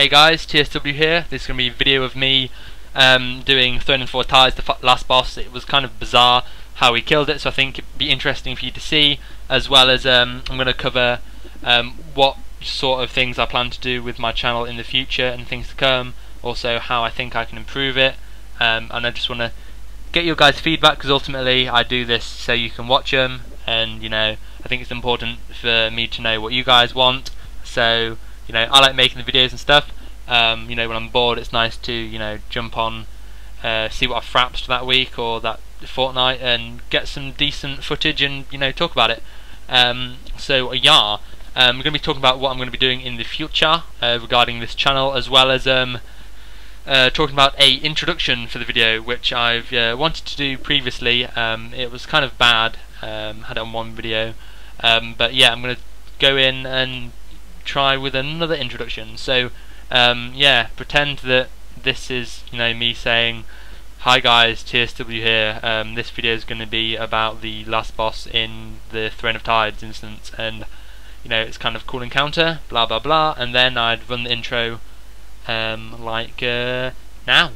Hey guys, TSW here. This is going to be a video of me doing Throne and Four Tides, the last boss. It was kind of bizarre how he killed it, so I think it'd be interesting for you to see, as well as I'm going to cover what sort of things I plan to do with my channel in the future and things to come, also how I think I can improve it, and I just want to get your guys' feedback, because ultimately I do this so you can watch them, and I think it's important for me to know what you guys want. So I like making the videos and stuff. When I'm bored, it's nice to jump on, see what I've frapped that week or that fortnight, and get some decent footage and talk about it. I'm going to be talking about what I'm going to be doing in the future regarding this channel, as well as talking about a introduction for the video, which I've wanted to do previously. It was kind of bad. Had it on one video, but yeah, I'm going to go in and try with another introduction. So pretend that this is me saying, hi guys, TSW here. This video is going to be about the last boss in the Throne of Tides instance, and it's kind of cool encounter, blah blah blah, and then I'd run the intro like now.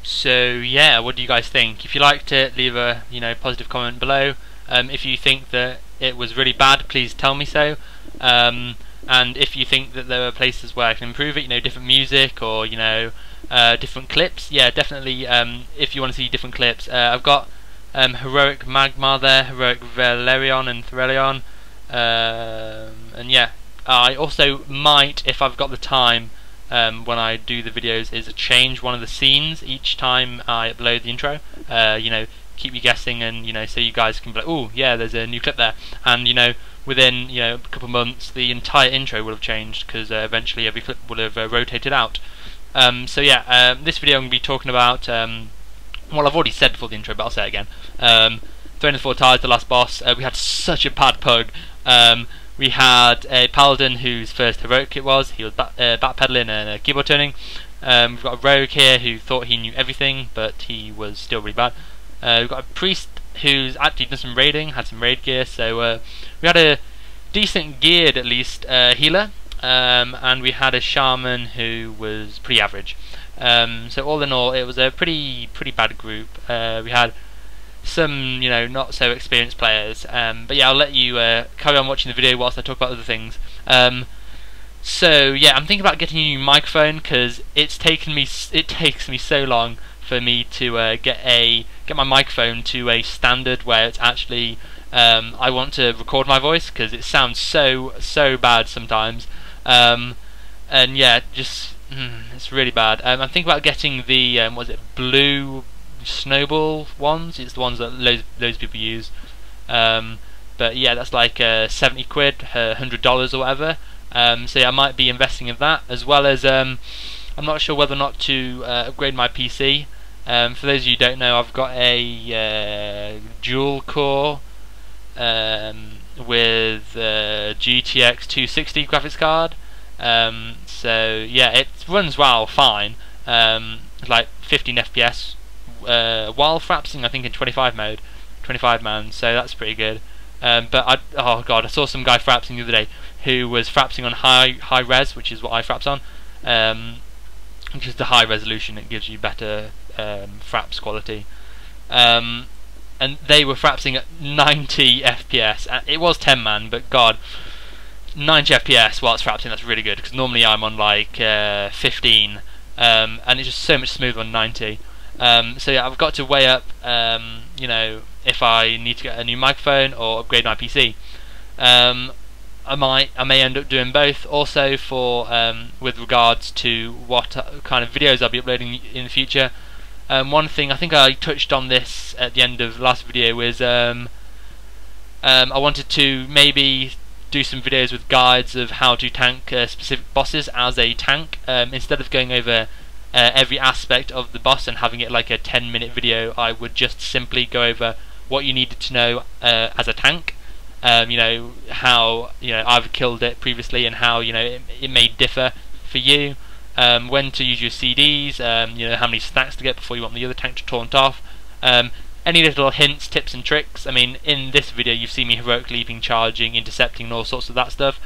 So yeah, what do you guys think? If you liked it, leave a positive comment below. If you think that it was really bad, please tell me so. And if you think that there are places where I can improve it, different music or different clips, yeah, definitely. If you want to see different clips, I've got Heroic Magma there, Heroic Valerion and Threlion, and yeah, I also might, if I've got the time, when I do the videos, is change one of the scenes each time I upload the intro. Keep you guessing, and so you guys can be like, oh yeah, there's a new clip there, and within a couple of months the entire intro will have changed, because eventually every clip will have rotated out. This video I'm going to be talking about, well, I've already said before the intro, but I'll say it again. Throne and Four Tides, the last boss. We had such a bad pug. We had a paladin whose first heroic it was. He was backpedaling and keyboard turning. We've got a rogue here who thought he knew everything, but he was still really bad. We've got a priest who's actually done some raiding, had some raid gear, so we had a decent geared, at least, healer, and we had a shaman who was pretty average. So all in all, it was a pretty bad group. We had some not so experienced players, but yeah, I'll let you carry on watching the video whilst I talk about other things. So yeah, I'm thinking about getting a new microphone, because it takes me so long for me to get my microphone to a standard where it's actually I want to record my voice, because it sounds so bad sometimes, and yeah, just it's really bad. I'm thinking about getting the was it blue snowball ones? It's the ones that loads of people use, but yeah, that's like 70 quid, $100 or whatever. So yeah, I might be investing in that, as well as I'm not sure whether or not to upgrade my PC. For those of you who don't know, I've got a dual core with GTX 260 graphics card. So yeah, it runs well, fine. Like 15 FPS while frapsing, I think in 25 mode, 25 man. So that's pretty good. But oh god, I saw some guy frapsing the other day who was frapsing on high res, which is what I fraps on. Which is the high resolution. It gives you better fraps quality. And they were frapsing at 90 FPS. It was 10 man, but god, 90 FPS while it's frapsing, that's really good, because normally I'm on like 15, and it's just so much smoother on 90. So yeah, I've got to weigh up if I need to get a new microphone or upgrade my PC. I may end up doing both. Also, for with regards to what kind of videos I'll be uploading in the future. One thing, I think I touched on this at the end of the last video, is I wanted to maybe do some videos with guides of how to tank specific bosses as a tank, instead of going over every aspect of the boss and having it like a 10-minute video. I would just simply go over what you needed to know as a tank, how I've killed it previously, and how it may differ for you, when to use your CDs, you know, how many stacks to get before you want the other tank to taunt off, any little hints, tips and tricks. I mean, in this video you've seen me heroic leaping, charging, intercepting and all sorts of that stuff.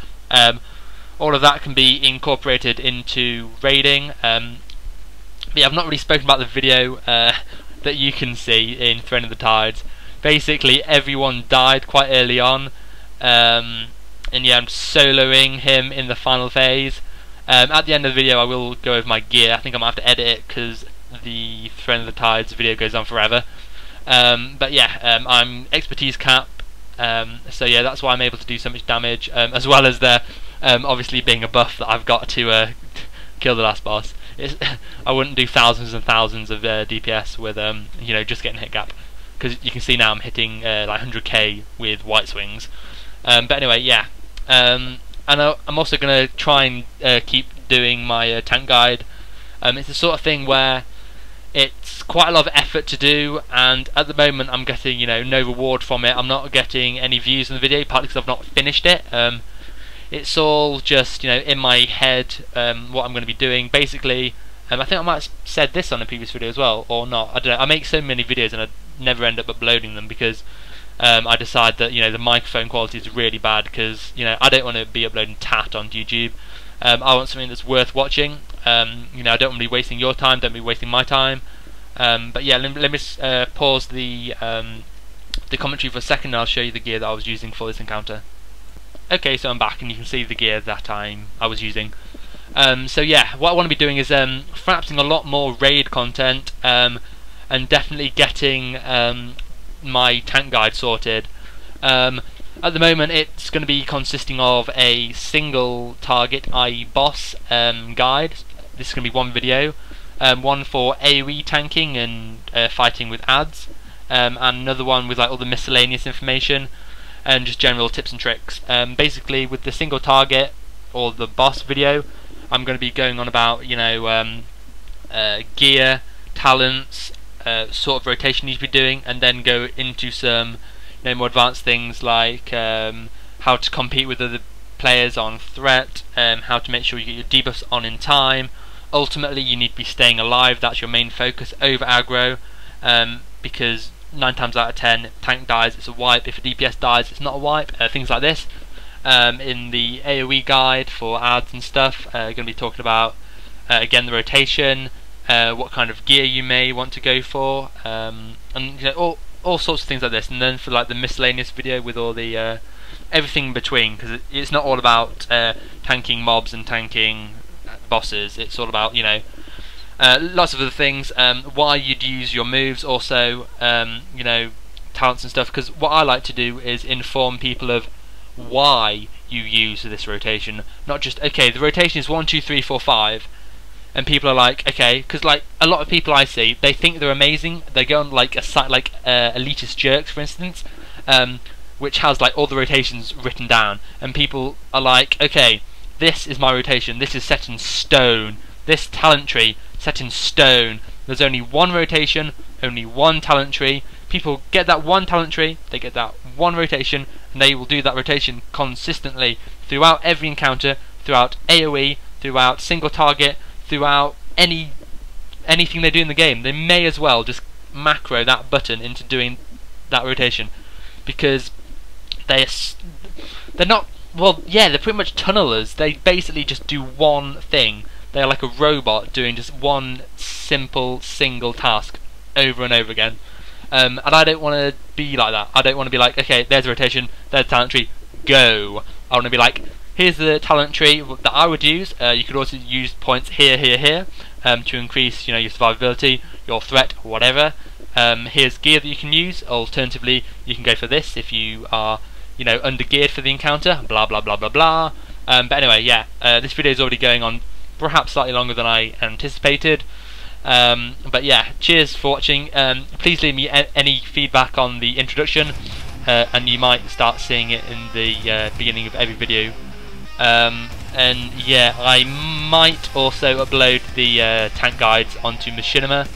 All of that can be incorporated into raiding. But yeah, I've not really spoken about the video that you can see in Throne of the Tides. Basically everyone died quite early on, and yeah, I'm soloing him in the final phase. At the end of the video I will go over my gear. I think I might have to edit it because the Throne of the Tides video goes on forever. But yeah, I'm expertise cap, so yeah, that's why I'm able to do so much damage, as well as there obviously being a buff that I've got to kill the last boss. I wouldn't do thousands and thousands of DPS with you know, just getting hit gap, because you can see now I'm hitting like 100k with white swings. But anyway, yeah, and I'm also going to try and keep doing my tank guide. It's the sort of thing where it's quite a lot of effort to do, and at the moment I'm getting, you know, no reward from it. I'm not getting any views on the video, partly because I've not finished it. It's all just, you know, in my head, what I'm going to be doing. Basically, I think I might have said this on a previous video as well, or not. I don't know. I make so many videos and I never end up uploading them because I decide that, you know, the microphone quality is really bad, because, you know, I don't want to be uploading tat on YouTube. I want something that's worth watching. You know, I don't want to be wasting your time, don't be wasting my time. But yeah, let me pause the commentary for a second and I'll show you the gear that I was using for this encounter. Okay, so I'm back and you can see the gear that I was using. So yeah, what I want to be doing is frapsing a lot more raid content, and definitely getting my tank guide sorted. At the moment it's going to be consisting of a single target, i.e. boss, guide. This is going to be one video, one for AoE tanking and fighting with ads, and another one with like all the miscellaneous information and just general tips and tricks. Basically with the single target or the boss video, I'm going to be going on about, you know, gear, talents, sort of rotation you should be doing, and then go into some, you know, more advanced things like how to compete with other players on threat, how to make sure you get your debuffs on in time. Ultimately you need to be staying alive, that's your main focus over aggro, because 9 times out of 10 if tank dies it's a wipe, if a DPS dies it's not a wipe, things like this. In the AoE guide for ads and stuff, going to be talking about again the rotation, what kind of gear you may want to go for, and you know, all sorts of things like this. And then for like the miscellaneous video with all the everything in between, because it's not all about tanking mobs and tanking bosses, it's all about, you know, lots of other things, why you'd use your moves, also you know, talents and stuff, because what I like to do is inform people of why you use this rotation, not just, okay, the rotation is 1, 2, 3, 4, 5, and people are like, okay, because like a lot of people I see, they think they're amazing, they go on like a site like Elitist Jerks for instance, which has like all the rotations written down, and people are like, okay, this is my rotation, this is set in stone, this talent tree set in stone, there's only one rotation, only one talent tree. People get that one talent tree, they get that one rotation, and they will do that rotation consistently throughout every encounter, throughout AoE, throughout single target, throughout anything they do in the game. They may as well just macro that button into doing that rotation, because they're not, well, yeah, they're pretty much tunnelers. They basically just do one thing. They're like a robot doing just one simple single task over and over again. And I don't want to be like that. I don't want to be like, okay, there's a rotation, there's a talent tree, go. I want to be like, here's the talent tree that I would use. You could also use points here, here, here, to increase, you know, your survivability, your threat, whatever. Here's gear that you can use. Alternatively, you can go for this if you are, you know, under geared for the encounter. Blah blah blah blah blah. But anyway, yeah, this video is already going on perhaps slightly longer than I anticipated. But yeah, cheers for watching. Please leave me any feedback on the introduction, and you might start seeing it in the beginning of every video. And yeah, I might also upload the tank guides onto Machinima.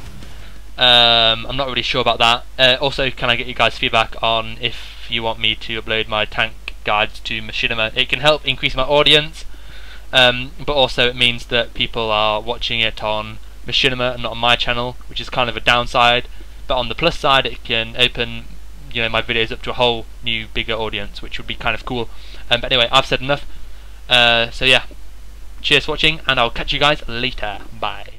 I'm not really sure about that. Also, can I get you guys feedback on if you want me to upload my tank guides to Machinima? It can help increase my audience. but also it means that people are watching it on Machinima and not on my channel, which is kind of a downside. But on the plus side, it can open my videos up to a whole new bigger audience, which would be kind of cool. But anyway, I've said enough. So yeah, cheers for watching, and I'll catch you guys later. Bye.